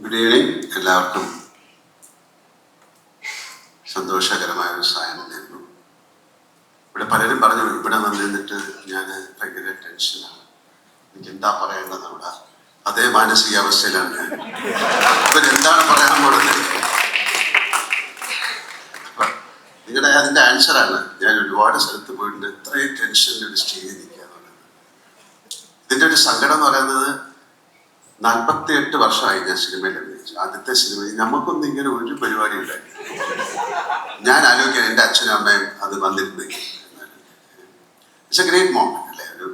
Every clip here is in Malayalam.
Good evening. എല്ലാവർക്കും സന്തോഷകരമായ ഒരു സായനം നേരുന്നു. ഇവിടെ പലരും പറഞ്ഞു ഇവിടെ വന്നിരുന്നിട്ട് ഞാൻ ഭയങ്കര ടെൻഷനാണ്, എനിക്ക് എന്താ പറയേണ്ടത് അവിടെ. അതേ മാനസികാവസ്ഥയിലാണ് ഞാൻ. ഇവരെന്താണ് പറയാൻ പോകുന്നത്? നിങ്ങളുടെ അതിൻ്റെ ആൻസറാണ്. ഞാൻ ഒരുപാട് സ്ഥലത്ത് പോയിട്ടുണ്ട്. ഇത്രയും ടെൻഷനിൽ ഒരു സ്റ്റേജിൽ നിൽക്കുക എന്ന് പറയുന്നത്. ഇതിൻ്റെ ഒരു സങ്കടം എന്ന് പറയുന്നത് 48 വർഷമായി ഞാൻ സിനിമയിൽ അഭിനയിച്ചു. ആദ്യത്തെ സിനിമയിൽ നമുക്കൊന്നും ഇങ്ങനെ ഒരു പരിപാടി ഉണ്ടായി. ഞാൻ ആലോചിക്കാൻ എൻ്റെ അച്ഛനും അമ്മയും അത് വന്നിരുന്നെങ്കിൽ. ഇറ്റ്സ് എ ഗ്രേറ്റ് മോമെന്റ് അല്ലേ? ഒരു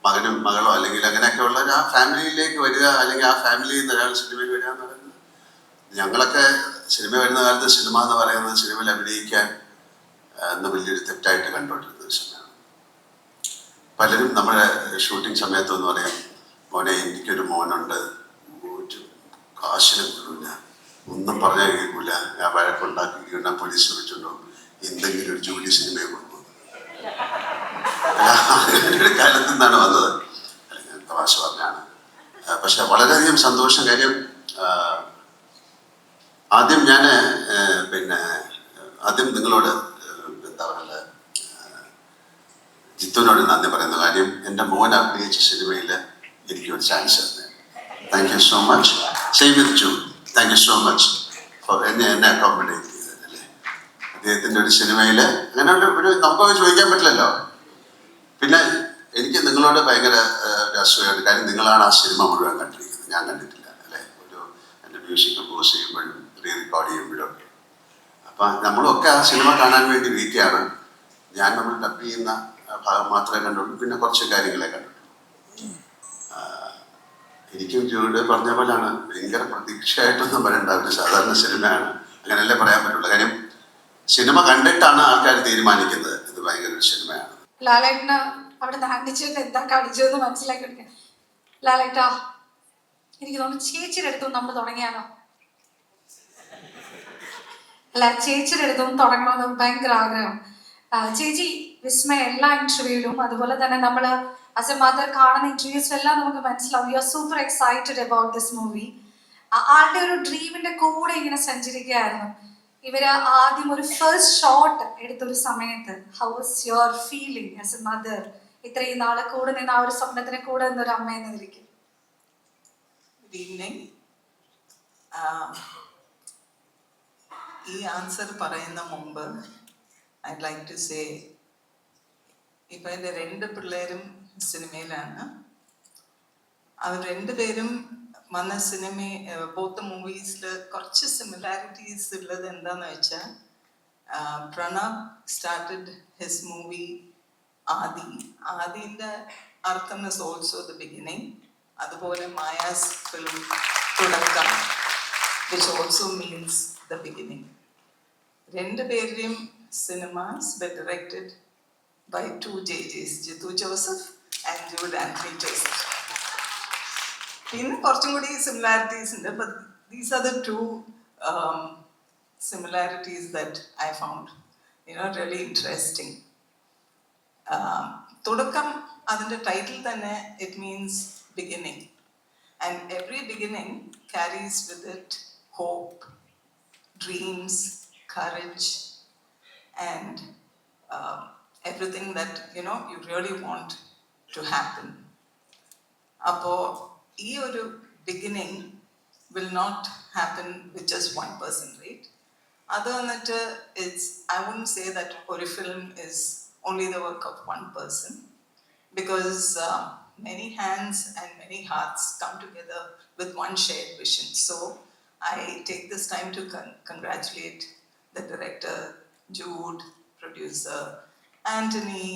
മകനും മകളോ അല്ലെങ്കിൽ അങ്ങനെയൊക്കെ ഉള്ള ആ ഫാമിലിയിലേക്ക് വരിക, അല്ലെങ്കിൽ ആ ഫാമിലിയിൽ നിന്ന് ഒരാൾ സിനിമയിൽ വരിക എന്ന് പറയുന്നത്. ഞങ്ങളൊക്കെ സിനിമ വരുന്ന കാലത്ത് സിനിമ എന്ന് പറയുന്നത് സിനിമയിൽ അഭിനയിക്കാൻ എന്ന് വലിയൊരു തെറ്റായിട്ട് കണ്ടുകൊണ്ടിരുന്ന ഒരു സമയമാണ്. പലരും നമ്മുടെ ഷൂട്ടിംഗ് സമയത്തെന്ന് പറയും, മോനെ എനിക്കൊരു മോനുണ്ട്, ഒരു കാശിനെ കൊള്ളൂല, ഒന്നും പറഞ്ഞാൽ കേൾക്കൂല, ഞാൻ വഴക്കുണ്ടാക്കിക്കൊണ്ട പോലീസ് വിളിച്ചുണ്ടോ, എന്തെങ്കിലും ഒരു ജോലി സിനിമയെ കൊടുക്കും. ഒരു കാലത്ത് നിന്നാണ് വന്നത്. അല്ലെങ്കിൽ തമാശ പറഞ്ഞാണ്. പക്ഷെ വളരെയധികം സന്തോഷം. കാര്യം ആദ്യം ഞാൻ ആദ്യം നിങ്ങളോട് എന്താ പറയുക, ജിത്തുവിനോട് നന്ദി പറയുന്ന കാര്യം, എൻ്റെ മോൻ അഭിനയിച്ച സിനിമയിൽ എനിക്കൊരു ചാൻസ് തന്നെ. Thank you so much. Same with Jude. Thank you so much for എന്നെ അക്കോമഡേറ്റ് ചെയ്തതല്ലേ. അദ്ദേഹത്തിൻ്റെ ഒരു സിനിമയിൽ അങ്ങനെ ഒരു നമുക്ക് ചോദിക്കാൻ പറ്റില്ലല്ലോ. പിന്നെ എനിക്ക് നിങ്ങളോട് ഭയങ്കര രസമായിട്ട്, കാര്യം നിങ്ങളാണ് ആ സിനിമ മുഴുവൻ കണ്ടിരിക്കുന്നത്, ഞാൻ കണ്ടിട്ടില്ല അല്ലേ. എൻ്റെ മ്യൂസിക് കമ്പോസ് ചെയ്യുമ്പോഴും റീ റെക്കോർഡ് ചെയ്യുമ്പോഴും ഒക്കെ. അപ്പം നമ്മളൊക്കെ ആ സിനിമ കാണാൻ വേണ്ടി വെയിറ്റാണ്. നമ്മൾ ഡബ് ചെയ്യുന്ന ഭാഗം മാത്രമേ കണ്ടുള്ളൂ, പിന്നെ കുറച്ച് കാര്യങ്ങളെ കണ്ടുള്ളൂ. എനിക്കും ജോഡ് പറഞ്ഞ പോലെയാണ്, ഭയങ്കര പ്രതീക്ഷയായിട്ടൊന്നും പറയണ്ട. ഒരു സാധാരണ സിനിമയാണ്, അങ്ങനെയല്ലേ പറയാൻ പറ്റുള്ളൂ. കാര്യം സിനിമ കണ്ടിട്ടാണ് ആൾക്കാർ തീരുമാനിക്കുന്നത് ഇത് ഭയങ്കര ഒരു സിനിമയാണ്. ലാലേട്ടന് അവിടെ നാണ്ടിച്ചിട്ട് എന്താ കാണിച്ചതെന്ന് മനസ്സിലാക്കി എടുക്കാൻ. ലാലേട്ടാ, എനിക്ക് തോന്നുന്നു ചേച്ചിയുടെ അടുത്തും നമ്മൾ തുടങ്ങിയാലോ? അല്ല, ചേച്ചിയുടെ അടുത്തും തുടങ്ങണമെന്ന് ഭയങ്കര ആഗ്രഹം. ചേച്ചി വിസ്മയ എല്ലാ ഇന്റർവ്യൂയിലും, അതുപോലെ തന്നെ നമ്മൾ ആസ് എ മദർ കാണുന്ന ഇന്റർവ്യൂസും എല്ലാം നമുക്ക് മനസ്സിലാവും you are super excited about this movie. ആളുടെ ഒരു ഡ്രീമിന്റെ കൂടെ ഇങ്ങനെ സഞ്ചരിക്കുകയായിരുന്നു. ഇവര് ആദ്യം ഒരു ഫസ്റ്റ് ഷോട്ട് എടുത്തൊരു സമയത്ത് how was your feeling as A mother, ഇത്രയും നാളെ കൂടെ നിന്ന് ആ ഒരു സ്വപ്നത്തിന് കൂടെ നിന്നൊരു അമ്മ എന്ന നിലയ്ക്ക്? Good evening. ഈ ആൻസർ പറയുന്ന മുമ്പ് ഐ ലൈക്ക് ടു സേ, ഇപ്പം എൻ്റെ 2 പിള്ളേരും സിനിമയിലാണ്. അവർ 2 പേരും വന്ന ബോത്ത് മൂവീസിൽ കുറച്ച് സിമിലാരിറ്റീസ് ഉള്ളത് എന്താന്ന് വെച്ചാൽ, പ്രണവ് സ്റ്റാർട്ടഡ് ഹിസ് മൂവി ആദിൻ്റെ അർത്ഥം ഇസ് ഓൾസോ ദ ബിഗിനിങ്. അതുപോലെ മായാസ് ഫിലിം തുടക്കം, which also means the beginning. 2 പേരുടെയും cinemas were directed by 2 JJs, Jithu Joseph and Jude Anthony Joseph. പിന്നെ കുറച്ചും കൂടി സിമിലാരിറ്റീസ് ഉണ്ട്. But these are the 2 similarities that I found really interesting. തുടക്കം, അതിൻ്റെ ടൈറ്റിൽ തന്നെ it means beginning, and every beginning carries with it hope, dreams, courage, and everything that you really want to happen. അപ്പോൾ ഈ ഒരു beginning will not happen with just one person, right? അത് വന്നിട്ട് I wouldn't say that ഒരു film is only the work of one person, because many hands and many hearts come together with one shared vision. So I take this time to congratulate the director, Jude, producer Anthony,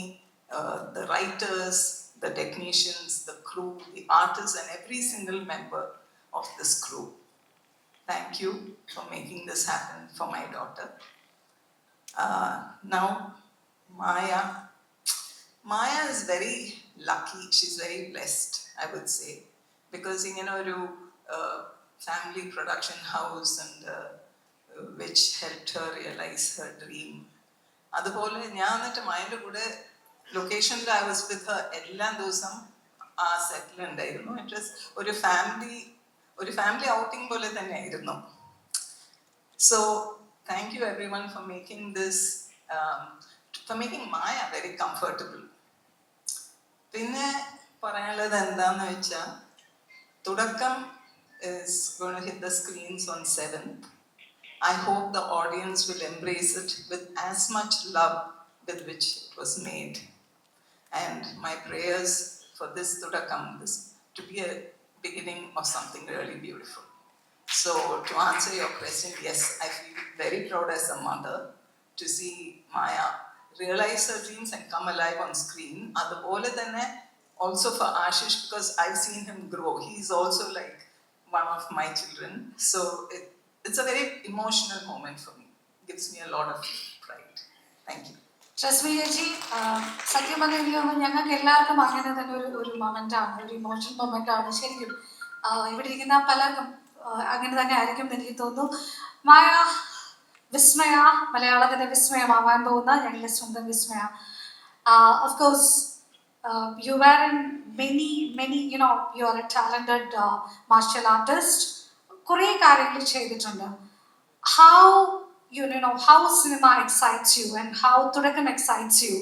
the writers, the technicians, the crew, the artists, and every single member of this crew. Thank you for making this happen for my daughter. Now, Maya is very lucky. She's very blessed, I would say, because oru family production house and which helped her realize her dream. അതുപോലെ ഞാൻ എന്നിട്ട് മൈൻ്റെ കൂടെ ലൊക്കേഷനിൽ I was with her എല്ലാ ദിവസം ആ സെറ്റിലുണ്ടായിരുന്നു. ഇറ്റ് വാസ് ഒരു ഫാമിലി ഒരു ഫാമിലി ഔട്ടിംഗ് പോലെ തന്നെ ആയിരുന്നു. So thank you every one for making this, for making Maya very comfortable. പിന്നെ പറയാനുള്ളത് എന്താന്ന് വെച്ചാൽ, തുടക്കം is going to hit the screens on 7th. I hope the audience will embrace it with as much love with which it was made. And my prayers for this Tudakam is to be a beginning of something really beautiful. So to answer your question, yes, I feel very proud as a mother to see Maya realize her dreams and come alive on screen. Adupole thanne also for Ashish, because I've seen him grow. He is also like one of my children. So it's a very emotional moment for me. Gives me a lot of pride. Thank you. Rashmi ചേച്ചി, സത്യം പറഞ്ഞാൽ എനിക്ക് തോന്നുന്നു ഞങ്ങൾക്ക് എല്ലാവർക്കും അങ്ങനെ തന്നെ ഒരു മൊമെൻ്റാണ്, ഒരു ഇമോഷണൽ മൊമെൻ്റാണ് ശരിക്കും. ഇവിടെ ഇരിക്കുന്ന പലർക്കും അങ്ങനെ തന്നെ ആയിരിക്കും എന്ന് എനിക്ക് തോന്നുന്നു. മായ, വിസ്മയ, മലയാളത്തിൻ്റെ വിസ്മയമാവാൻ പോകുന്ന ഞങ്ങളുടെ സ്വന്തം Vismaya. Of course you were in many you are a talented martial artist. കുറേ കാര്യങ്ങൾ ചെയ്തിട്ടുണ്ട്. How you know how cinema excites you and how Tudakam excites you?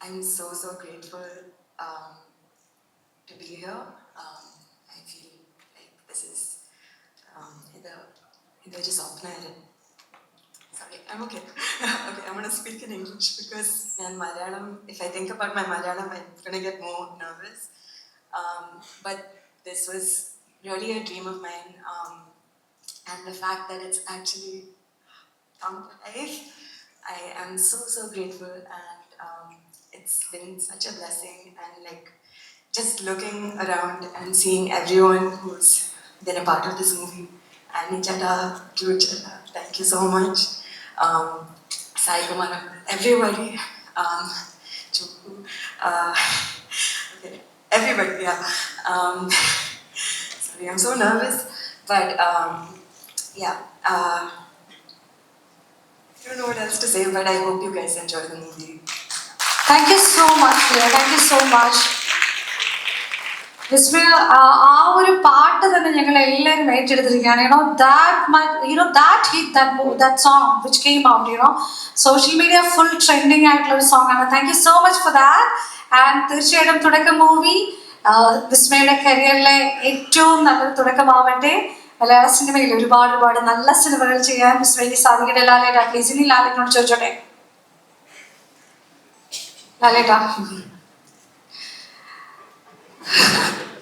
I'm so grateful to be here. I feel like this is either just open. Sorry, I'm okay. Okay, I'm gonna speak in English because in Malayalam, if I think about my Malayalam, I'm gonna get more nervous. But this was really a dream of mine, and the fact that it's actually come to life, I am so grateful, and it's been such a blessing. And like just looking around and seeing everyone who's been a part of this movie, Annie Chada, Jude Chada, thank you so much. Sai Kumar, everybody, Chuku, okay, everybody, yeah. Sorry, I'm so nervous, but yeah. I don't know what else to say, but I hope you guys enjoy the movie. Thank you so much, dear. Thank you so much. വിസ്മയ, ആ ഒരു പാട്ട് തന്നെ ഞങ്ങൾ എല്ലാവരും ഏറ്റെടുത്തിരിക്കുകയാണ്. that song which came out, social media full trending ആയിട്ടുള്ള ഒരു സോങ് ആണ്. Thank you so much for that. And തീർച്ചയായിട്ടും തുടക്കം മൂവി വിസ്മയുടെ കരിയറിലെ ഏറ്റവും നല്ലൊരു തുടക്കമാവട്ടെ. മലയാള സിനിമയിൽ ഒരുപാട് നല്ല സിനിമകൾ ചെയ്യാൻ വിസ്മയ്ക്ക് സാധിക്കട്ടെ. ലാലേട്ടാ പ്ലീസ്, ഇനി ലാലേട്ടനോട് ചോദിച്ചോട്ടെ. ലാലേട്ടാ,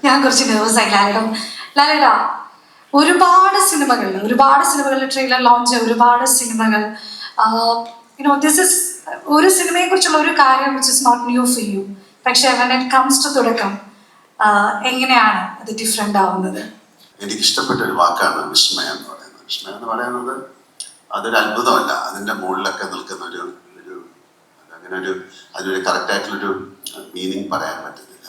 ഞാൻ കുറച്ച് നെർവസായി ലാലേട്ടാ. ഒരുപാട് സിനിമകളുടെ ട്രെയിലർ ലോഞ്ച്, ഒരുപാട് സിനിമകൾ. ദിസ് ഇസ് ഒരു സിനിമയെ കുറിച്ചുള്ള ഒരു കാര്യം which is not new for you. പക്ഷേ when it comes to തുടക്കം, എങ്ങനെയാണ് അത് ഡിഫറെൻ്റ് ആവുന്നത്? എനിക്കിഷ്ടപ്പെട്ട ഒരു വാക്കാണ് വിസ്മയ എന്ന് പറയുന്നത്. വിസ്മയ എന്ന് പറയുന്നത് അതൊരു അത്ഭുതമല്ല, അതിൻ്റെ മുകളിലൊക്കെ നിൽക്കുന്ന ഒരു അങ്ങനെ അതിനൊരു കറക്റ്റായിട്ടുള്ളൊരു മീനിങ് പറയാൻ പറ്റുന്നില്ല,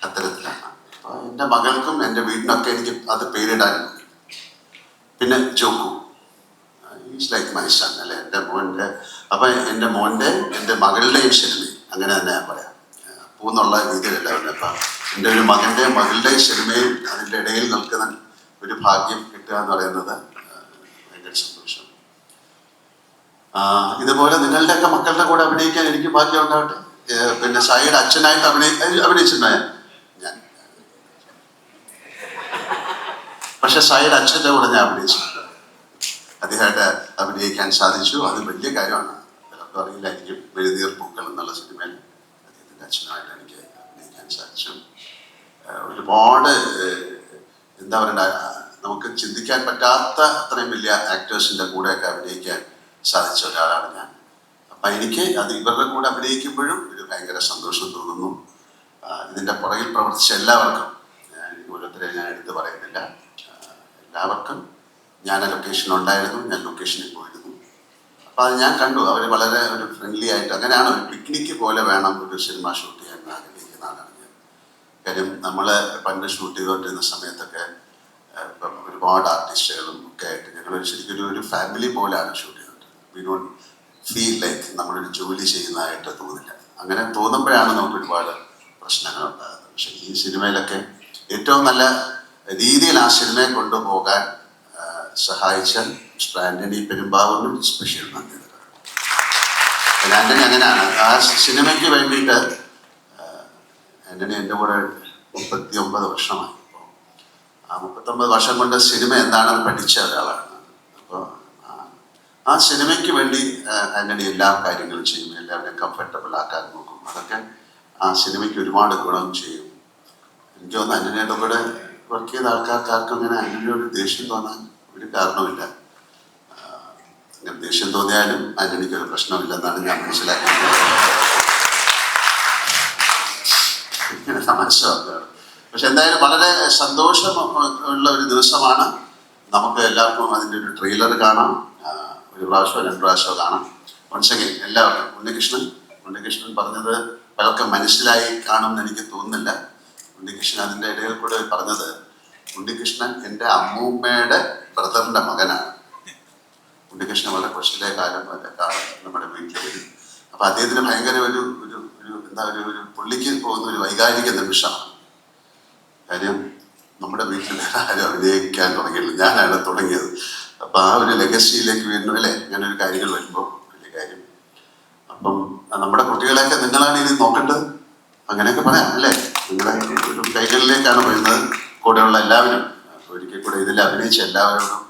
അത്തരത്തിലാണ്. അപ്പോൾ എൻ്റെ മകൾക്കും എൻ്റെ വീടിനൊക്കെ എനിക്ക് അത് പേരിടാൻ. പിന്നെ ജോക്കു, ഈസ് ലൈക്ക് മൈ സൺ അല്ലെ, എൻ്റെ മോൻ്റെ. അപ്പം എൻ്റെ മോൻ്റെ എൻ്റെ മകളുടെയും ശരിമ, അങ്ങനെ തന്നെ ഞാൻ പറയാം. പൂന്നുള്ള രീതിയിലല്ല അവൻ്റെ. അപ്പം എൻ്റെ ഒരു മകളുടെയും ശരിമയും അതിൻ്റെ ഇടയിൽ നിൽക്കുന്ന ഒരു ഭാഗ്യം കിട്ടുക എന്ന് പറയുന്നത് ഭയങ്കര സന്തോഷം. ഇതുപോലെ നിങ്ങളുടെയൊക്കെ മക്കളുടെ കൂടെ അഭിനയിക്കാൻ എനിക്ക് ഭാഗ്യം ഉണ്ടാവട്ടെ. പിന്നെ സായിയുടെ അച്ഛനായിട്ട് അഭിനയിച്ചിട്ടുണ്ടായ ഞാൻ, പക്ഷെ സായിയുടെ അച്ഛൻ്റെ കൂടെ ഞാൻ അഭിനയിച്ചിട്ടുണ്ട്. അദ്ദേഹമായിട്ട് അഭിനയിക്കാൻ സാധിച്ചു. അത് വലിയ കാര്യമാണ്. പലർക്കും അറിയില്ലായിരിക്കും. വെഴുനീർ പൂക്കൾ എന്നുള്ള സിനിമയിൽ അദ്ദേഹത്തിൻ്റെ അച്ഛനായിട്ട് എനിക്ക് അഭിനയിക്കാൻ സാധിച്ചു. ഒരുപാട് എന്താ പറയുക, നമുക്ക് ചിന്തിക്കാൻ പറ്റാത്ത അത്രയും വലിയ ആക്ടേഴ്സിൻ്റെ കൂടെയൊക്കെ അഭിനയിക്കാൻ സാധിച്ച ഒരാളാണ് ഞാൻ. അപ്പം എനിക്ക് അത് ഇവരുടെ കൂടെ അഭിനയിക്കുമ്പോഴും ഒരു ഭയങ്കര സന്തോഷം തോന്നുന്നു. ഇതിൻ്റെ പുറകിൽ പ്രവർത്തിച്ച എല്ലാവർക്കും, ഓരോരുത്തരെ ഞാൻ എടുത്ത് പറയുന്നില്ല, എല്ലാവർക്കും ഞാൻ ആ ലൊക്കേഷനിലുണ്ടായിരുന്നു, ഞാൻ ലൊക്കേഷനിൽ പോയിരുന്നു. അപ്പോൾ അത് ഞാൻ കണ്ടു. അവർ വളരെ ഒരു ഫ്രണ്ട്ലി ആയിട്ട്, അങ്ങനെയാണ് ഒരു പിക്നിക്ക് പോലെ വേണം ഒരു സിനിമ ഷൂട്ട് ചെയ്യാൻ ആഗ്രഹിക്കുന്ന ആളാണ് ഞാൻ. കാര്യം നമ്മൾ പണ്ട് ഷൂട്ട് ചെയ്തുകൊണ്ടിരുന്ന സമയത്തൊക്കെ ഇപ്പം ഒരുപാട് ആർട്ടിസ്റ്റുകളും ഒക്കെ ആയിട്ട് ഞങ്ങൾ ശരിക്കും ഒരു ഫാമിലി പോലെയാണ് ഷൂട്ട് ചെയ്തത്. വി ഡോണ്ട് ഫീൽ ലൈക്ക് നമ്മളൊരു ജോലി ചെയ്യുന്നതായിട്ട് തോന്നില്ല. അങ്ങനെ തോന്നുമ്പോഴാണ് നമുക്ക് ഒരുപാട് പ്രശ്നങ്ങൾ ഉണ്ടാകുന്നത്. പക്ഷെ ഈ സിനിമയിലൊക്കെ ഏറ്റവും നല്ല രീതിയിൽ ആ സിനിമയെ കൊണ്ടുപോകാൻ സഹായിച്ച മിസ്റ്റർ ആന്റണി പെരുമ്പാവൂരിനും സ്പെഷ്യൽ നന്ദി. ആന്റണി അങ്ങനെയാണ്. ആ സിനിമയ്ക്ക് വേണ്ടിയിട്ട് ആന്റണി എൻ്റെ കൂടെ 39 വർഷമായി. ആ 39 വർഷം കൊണ്ട് സിനിമ എന്താണെന്ന് പഠിച്ച ഒരാളാണ്. അപ്പോൾ ആ സിനിമയ്ക്ക് വേണ്ടി ആന്റണി എല്ലാ കാര്യങ്ങളും ചെയ്യും, എല്ലാവരെയും കംഫർട്ടബിൾ ആക്കാൻ നോക്കും. അതൊക്കെ ആ സിനിമയ്ക്ക് ഒരുപാട് ഗുണം ചെയ്യും. എനിക്ക് തോന്നുന്നു ആന്റണിയുടെ കൂടെ വർക്ക് ചെയ്ത ആൾക്കാർക്കാർക്കും അങ്ങനെ ആന്റണിയോട് ദേഷ്യം തോന്നാൻ ഒരു കാരണമില്ല. അങ്ങനെ ദേഷ്യം തോന്നിയാലും ആന്റണിക്ക് ഒരു പ്രശ്നമില്ലെന്നാണ് ഞാൻ മനസ്സിലാക്കുന്നത്. ഇങ്ങനെ തമാശയാണ്. പക്ഷെ എന്തായാലും വളരെ സന്തോഷം ഉള്ള ഒരു ദിവസമാണ്. നമുക്ക് എല്ലാവർക്കും അതിൻ്റെ ഒരു ട്രെയിലർ കാണാം. ഒരു പ്രാവശ്യമോ 2 പ്രാവശ്യമോ കാണാം. വൺസ് അഗൈൻ എല്ലാവർക്കും ഉണ്ണികൃഷ്ണൻ പറഞ്ഞത് പലർക്കും മനസ്സിലായി കാണുമെന്ന് എനിക്ക് തോന്നുന്നില്ല. ഉണ്ണികൃഷ്ണൻ അതിൻ്റെ ഇടയിൽ കൂടെ പറഞ്ഞത്, ഉണ്ണികൃഷ്ണൻ എൻ്റെ അമ്മൂമ്മയുടെ ബ്രദറിൻ്റെ മകനാണ്. ഉണ്ണികൃഷ്ണൻ വളരെ കൊച്ചിലെ കാലം നമ്മുടെ വീട്ടിൽ വരും. അപ്പം അദ്ദേഹത്തിന് ഭയങ്കര ഒരു ഒരു ഒരു എന്താ ഒരു പുള്ളിക്ക് പോകുന്ന ഒരു വൈകാരിക നിമിഷമാണ്. കാര്യം നമ്മുടെ വീട്ടിൽ ആരും അഭിനയിക്കാൻ തുടങ്ങിയില്ല, ഞാനാണ് തുടങ്ങിയത്. അപ്പം ആ ഒരു ലെഗസിയിലേക്ക് വീണ്ടും അല്ലേ അങ്ങനെ ഒരു കാര്യങ്ങൾ വരുമ്പോൾ വലിയ കാര്യം. അപ്പം നമ്മുടെ കുട്ടികളെയൊക്കെ നിങ്ങളാണ് ഇനി നോക്കേണ്ടത്, അങ്ങനെയൊക്കെ പറയാം അല്ലേ. നിങ്ങളുടെ ഒരു കൈകളിലേക്കാണ് വരുന്നത്. കൂടെയുള്ള എല്ലാവരും, ഒരിക്കൽ കൂടെ ഇതിൽ അഭിനയിച്ച എല്ലാവരോടും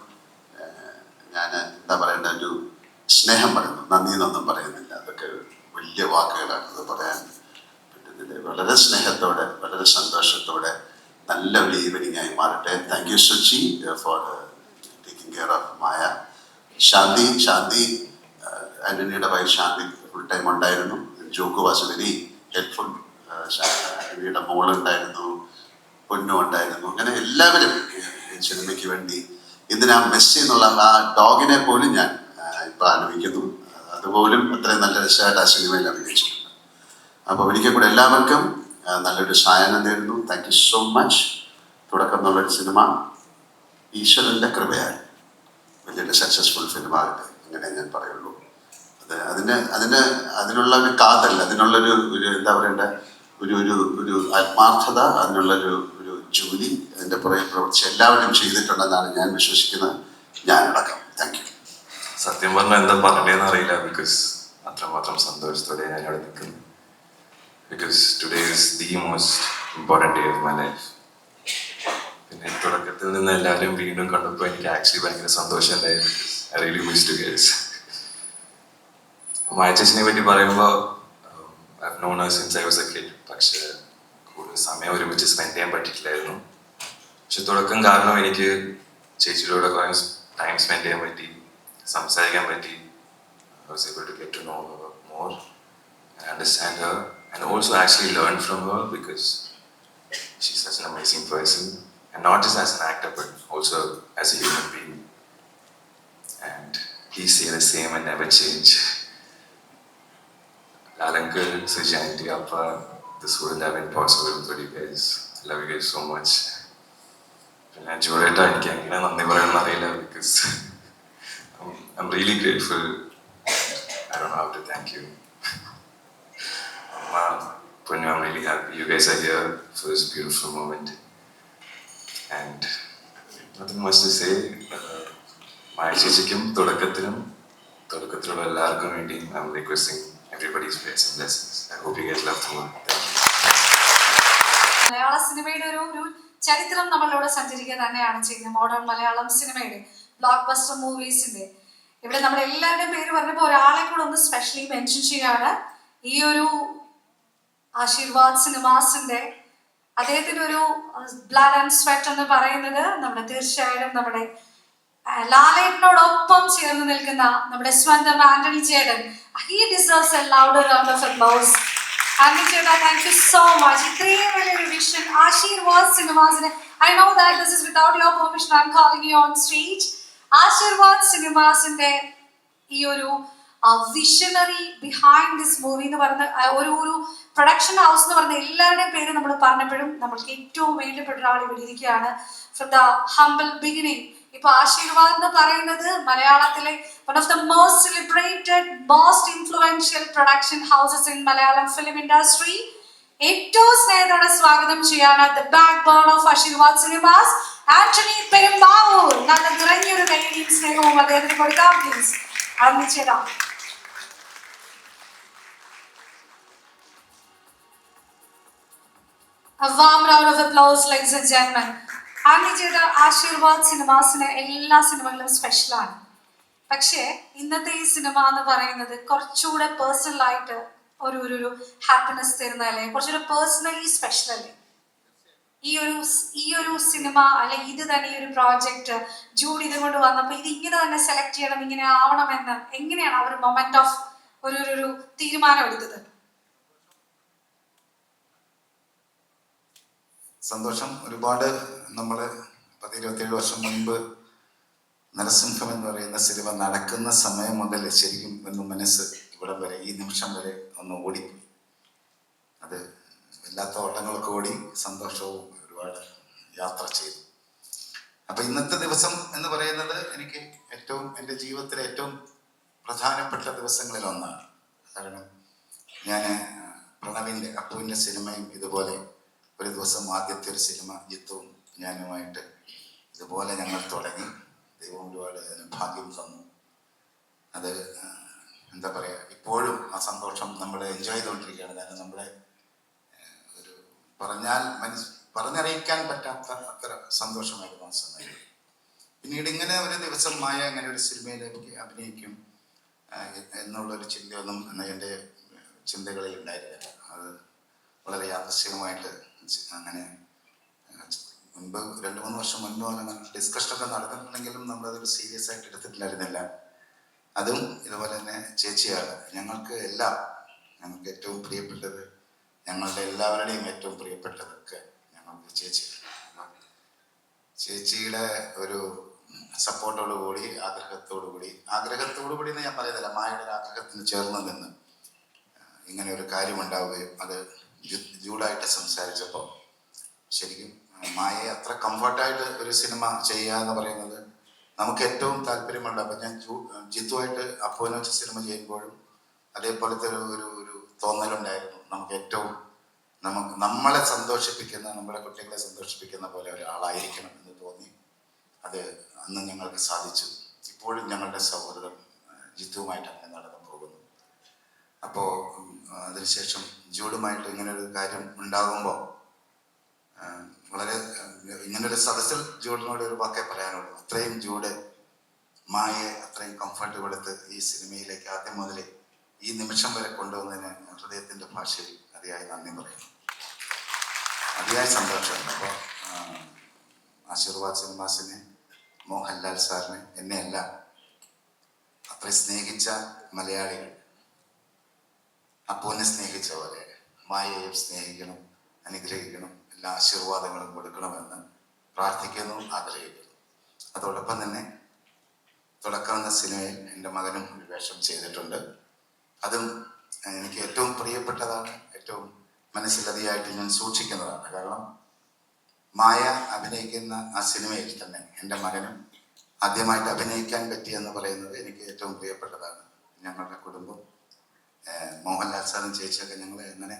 ഞാൻ എന്താ പറയേണ്ട ഒരു സ്നേഹം പറയുന്നു. നന്ദി എന്നൊന്നും പറയുന്നില്ല, അതൊക്കെ വലിയ വാക്കുകളാണ്. അത് പറയാൻ പറ്റുന്നില്ല. വളരെ സ്നേഹത്തോടെ വളരെ സന്തോഷത്തോടെ നല്ല ഒരു ഈവനിങ് ആയി മാറട്ടെ. Thank you Suchi for taking care of Maya. Shanthi ആന്റണിയുടെ വൈഫ് ശാന്തി ഫുൾ ടൈം ഉണ്ടായിരുന്നു. Jokku was very helpful. ആന്റണിയുടെ മോളുണ്ടായിരുന്നു, പൊന്നു ഉണ്ടായിരുന്നു. അങ്ങനെ എല്ലാവരും സിനിമയ്ക്ക് വേണ്ടി എന്തിനാ മെസ്സി എന്നുള്ള ആ ഡോഗിനെ പോലും ഞാൻ ഇപ്പം ആലോചിക്കുന്നു. അതുപോലും അത്രയും നല്ല രസമായിട്ട് ആ സിനിമയിൽ അഭിനയിച്ചിട്ടുണ്ട്. അപ്പോൾ ഒരിക്കൽ കൂടെ എല്ലാവർക്കും നല്ലൊരു സായനം നേരുന്നു. Thank you so much. തുടക്കം എന്നുള്ളൊരു സിനിമ ഈശ്വരൻ്റെ കൃപയാൽ വലിയൊരു സക്സസ്ഫുൾ ഫിലിം ആകട്ടെ, അങ്ങനെ ഞാൻ പറയുള്ളൂ. അതിനുള്ള ഒരു കാതൽ, അതിനുള്ളൊരു എന്താ പറയണ്ട ഒരു ഒരു ഒരു ആത്മാർത്ഥത, അതിനുള്ളൊരു ഒരു ജോലി അതിൻ്റെ പുറകെ പ്രവർത്തിച്ച് എല്ലാവരും ചെയ്തിട്ടുണ്ടെന്നാണ് ഞാൻ വിശ്വസിക്കുന്നത്, ഞാനടക്കം. Thank you. സത്യം പറഞ്ഞാൽ എന്താ പറയണേന്ന് അറിയില്ല. ബിക്കോസ് അത്രമാത്രം സന്തോഷത്തോടെ ഞാൻ ഇവിടെ നിൽക്കുന്നു. Because today is the most important day of my life. പിന്നെ തുടക്കത്തിൽ നിന്ന് എല്ലാവരും വീണ്ടും കണ്ടപ്പോൾ എനിക്ക് ആക്ച്വലി ഭയങ്കര സന്തോഷം ഉണ്ടായി. I really miss to gaze. Maya ചേച്ചിനെ പറ്റി പറയുമ്പോൾ I have known her since I was a kid. പക്ഷേ കൂടുതൽ സമയം ഒരുമിച്ച് സ്പെൻഡ് ചെയ്യാൻ പറ്റിയിട്ടില്ലായിരുന്നു. പക്ഷെ തുടക്കം കാരണം എനിക്ക് ചേച്ചിയുടെ കുറേ ടൈം സ്പെൻഡ് ചെയ്യാൻ പറ്റി, സംസാരിക്കാൻ പറ്റി. I was able to get to know her more and understand her and also actually learn from her because she's such an amazing person, and not just as an actor but also as a human being. And please stay the same and never change. Uncle, Suji Aunty, Appa, this wouldn't have been possible without you guys. I love you guys so much. And Joretta, I can't because I'm really grateful. I don't know how to thank you. Punnu, I'm really happy you guys are here for this beautiful moment. And nothing much to say. Maya Chechikum, Thodakathilulla ellarkum vendi I'm requesting everybody's prayers and blessings. I hope you guys love more. Thank you. മലയാള സിനിമയുടെ ഒരു ചരിത്രം നമ്മളിവിടെ സഞ്ചരിക്കുക തന്നെയാണ് ചെയ്യുന്നത്. മോഡേൺ മലയാളം സിനിമയുടെ ബ്ലോക്ക് ബസ്റ്റർ മൂവീസിന്റെ ഇവിടെ നമ്മൾ എല്ലാവരുടെയും പേര് പറഞ്ഞപ്പോൾ ഒരാളെ കൂടെ ഒന്ന് സ്പെഷ്യലി മെൻഷൻ ചെയ്യാണ്. ഈ ഒരു ആശീർവാദ് സിനിമാസിന്റെ അദ്ദേഹത്തിന്റെ ഒരു ബ്ലഡ് ആൻഡ് സ്വെറ്റ് എന്ന് പറയുന്നത് നമ്മുടെ തീർച്ചയായും നമ്മുടെ ലാലേട്ടനോടൊപ്പം ചേർന്ന് നിൽക്കുന്ന നമ്മുടെ സ്വന്തം ആന്റണി ചേട്ടൻ. He deserves a louder round of applause. Antony ചേട്ടാ, താങ്ക് യു സോ മച്ച്. ഇത്രയും വലിയൊരു വിഷൻ ആശീർവാദ് സിനിമാസിന്. I know that this is without your permission. I'm calling you on stage. Aashirvad സിനിമാസിന്റെ ഈ ഒരു വിഷണറി ബിഹൈൻഡ് ദിസ് മൂവി എന്ന് പറഞ്ഞ ഒരു പ്രൊഡക്ഷൻ ഹൗസ് എന്ന് പറഞ്ഞ എല്ലാവരുടെയും പേര് നമ്മൾ പറഞ്ഞപ്പോഴും നമ്മൾക്ക് ഏറ്റവും വേണ്ടപ്പെട്ട ഒരാൾ ഇവിടെ ഇരിക്കുകയാണ്. ഫ്രം ദ ഹംബിൾ ബിഗിനിങ് ഇപ്പൊ ആശീർവാദ് എന്ന് പറയുന്നത് മലയാളത്തിലെ one of the most celebrated most influential production houses in Malayalam film industry. ഏറ്റവും സ്നേഹത്തോടെ സ്വാഗതം ചെയ്യാണ് the backbone of Aashirvad Cinemas, Antony Perumbavoor. നല്ല നിറഞ്ഞൊരു കൈയും സ്നേഹവും അദ്ദേഹത്തിന് കൊടുക്കാം പ്ലീസ്. ആരംഭിച്ചേരാ. A warm round of applause, ladies and gentlemen. ആന്റിജയുടെ ആശീർവാദ് സിനിമാസിന് എല്ലാ സിനിമകളും സ്പെഷ്യലാണ്. പക്ഷേ ഇന്നത്തെ ഈ സിനിമ എന്ന് പറയുന്നത് കുറച്ചുകൂടെ പേഴ്സണലായിട്ട് ഒരു ഹാപ്പിനെസ് തരുന്ന അല്ലേ, കുറച്ചുകൂടെ പേഴ്സണലി സ്പെഷ്യൽ അല്ലേ ഈ ഒരു സിനിമ അല്ലെ? ഇത് തന്നെ ഈ ഒരു പ്രോജക്റ്റ് ജൂഡ് ഇത് കൊണ്ട് വന്നപ്പോൾ ഇത് ഇങ്ങനെ തന്നെ സെലക്ട് ചെയ്യണം, ഇങ്ങനെ ആവണമെന്ന് എങ്ങനെയാണ് അവർ മൊമെന്റ് ഓഫ് ഒരു തീരുമാനം എടുത്തത്? സന്തോഷം. ഒരുപാട് നമ്മൾ 10-27 വർഷം മുൻപ് നരസിംഹം എന്ന് പറയുന്ന സിനിമ നടക്കുന്ന സമയം മുതൽ ശരിക്കും ഒന്ന് മനസ്സ് ഇവിടെ വരെ ഈ നിമിഷം വരെ ഒന്ന് ഓടിപ്പോയി. അത് വല്ലാത്ത ഓട്ടങ്ങളൊക്കെ ഓടി, സന്തോഷവും ഒരുപാട് യാത്ര ചെയ്തു. അപ്പൊ ഇന്നത്തെ ദിവസം എന്ന് പറയുന്നത് എനിക്ക് എൻ്റെ ജീവിതത്തിലെ ഏറ്റവും പ്രധാനപ്പെട്ട ദിവസങ്ങളിൽ ഒന്നാണ്. കാരണം ഞാൻ പ്രണവിൻ്റെ അപ്പുവിൻ്റെ സിനിമയും ഇതുപോലെ ഒരു ദിവസം ആദ്യത്തെ ഒരു സിനിമ ജിത്തുവും ഞാനുമായിട്ട് ഇതുപോലെ ഞങ്ങൾ തുടങ്ങി. ദൈവം ഒരുപാട് ഭാഗ്യം തന്നു. അത് എന്താ പറയുക, ഇപ്പോഴും ആ സന്തോഷം നമ്മൾ എൻജോയ് ചെയ്തുകൊണ്ടിരിക്കുകയാണ്. കാരണം നമ്മളെ ഒരു പറഞ്ഞറിയിക്കാൻ പറ്റാത്ത അത്ര സന്തോഷമായിരുന്നു ആ സമയം. പിന്നീട് ഇങ്ങനെ ഒരു ദിവസം മായ അങ്ങനെ ഒരു സിനിമയിലേക്ക് അഭിനയിക്കും എന്നുള്ളൊരു ചിന്തയൊന്നും എൻ്റെ ചിന്തകളിൽ ഉണ്ടായിരുന്നില്ല. അത് വളരെ യാദൃശ്ചികമായിട്ട് അങ്ങനെ മുൻപ് 2-3 വർഷം മുൻപ് അങ്ങനെ ഡിസ്കഷനൊക്കെ നടന്നിട്ടുണ്ടെങ്കിലും നമ്മളതൊരു സീരിയസ് ആയിട്ട് എടുത്തിട്ടില്ലായിരുന്നില്ല. അതും ഇതുപോലെ തന്നെ ചേച്ചിയാണ് ഞങ്ങൾക്ക് ഏറ്റവും പ്രിയപ്പെട്ടത്, ഞങ്ങളുടെ എല്ലാവരുടെയും ഏറ്റവും പ്രിയപ്പെട്ടതൊക്കെ ഞങ്ങൾക്ക് ചേച്ചിയാണ്. ചേച്ചിയുടെ ഒരു സപ്പോർട്ടോടു കൂടി ആഗ്രഹത്തോടു കൂടി എന്ന് ഞാൻ പറയുന്നില്ല, മായയുടെ ഒരു ആഗ്രഹത്തിന് ചേർന്ന് നിന്ന് ഇങ്ങനെ ഒരു കാര്യം ഉണ്ടാവുകയും അത് ജൂഡായിട്ട് സംസാരിച്ചപ്പോൾ ശരിക്കും മായയെ അത്ര കംഫർട്ടായിട്ട് ഒരു സിനിമ ചെയ്യുക എന്ന് പറയുന്നത് നമുക്ക് ഏറ്റവും താല്പര്യമുണ്ട്. അപ്പം ഞാൻ ജിത്തുവായിട്ട് അപ്പുവിനെ വെച്ച സിനിമ ചെയ്യുമ്പോഴും അതേപോലത്തെ ഒരു തോന്നലുണ്ടായിരുന്നു. നമുക്ക് ഏറ്റവും നമ്മളെ സന്തോഷിപ്പിക്കുന്ന, നമ്മുടെ കുട്ടികളെ സന്തോഷിപ്പിക്കുന്ന പോലെ ഒരാളായിരിക്കണം എന്ന് തോന്നി. അത് അന്ന് ഞങ്ങൾക്ക് സാധിച്ചു. ഇപ്പോഴും ഞങ്ങളുടെ സൗഹൃദം ജിത്തുവുമായിട്ട് അങ്ങനെ നടന്നു പോകുന്നു. അപ്പോൾ അതിനുശേഷം ജൂഡുമായിട്ട് ഇങ്ങനൊരു കാര്യം ഉണ്ടാകുമ്പോൾ വളരെ ഇങ്ങനൊരു സദസ്സിൽ ജൂഡിനോട് ഒരു വാക്കേ പറയാനുള്ളൂ. അത്രയും ജൂഡ് മായയെ അത്രയും കംഫർട്ട് കൊടുത്ത് ഈ സിനിമയിലേക്ക് ആദ്യം മുതൽ ഈ നിമിഷം വരെ കൊണ്ടുവന്നതിന് ഹൃദയത്തിൻ്റെ ഭാഷയിൽ അതിയായി നന്ദി പറയുന്നു. അതിയായ സന്തോഷമുണ്ട്. അപ്പോൾ ആശീർവാദ് സിനിമാസിനെ, മോഹൻലാൽ സാറിനെ, എന്നെയല്ല അത്രയും സ്നേഹിച്ച മലയാളികൾ അപ്പുവിനെ സ്നേഹിച്ച പോലെ മായയെയും സ്നേഹിക്കണം, അനുഗ്രഹിക്കണം, എല്ലാ ആശീർവാദങ്ങളും കൊടുക്കണമെന്ന് പ്രാർത്ഥിക്കുന്നു, ആഗ്രഹിക്കുന്നു. അതോടൊപ്പം തന്നെ തുടക്കം എന്ന സിനിമയിൽ എൻ്റെ മകനും ഒരു വേഷം ചെയ്തിട്ടുണ്ട്. അതും എനിക്ക് ഏറ്റവും പ്രിയപ്പെട്ടതാണ്, ഏറ്റവും മനസ്സിലധികമായിട്ട് ഞാൻ സൂക്ഷിക്കുന്നതാണ്. കാരണം മായ അഭിനയിക്കുന്ന ആ സിനിമയിൽ തന്നെ എൻ്റെ മകനും ആദ്യമായിട്ട് അഭിനയിക്കാൻ പറ്റിയെന്ന് പറയുന്നത് എനിക്ക് ഏറ്റവും പ്രിയപ്പെട്ടതാണ്. ഞങ്ങളുടെ കുടുംബം മോഹൻലാൽ സാറും ചേച്ചിയൊക്കെ ഞങ്ങളെ എങ്ങനെ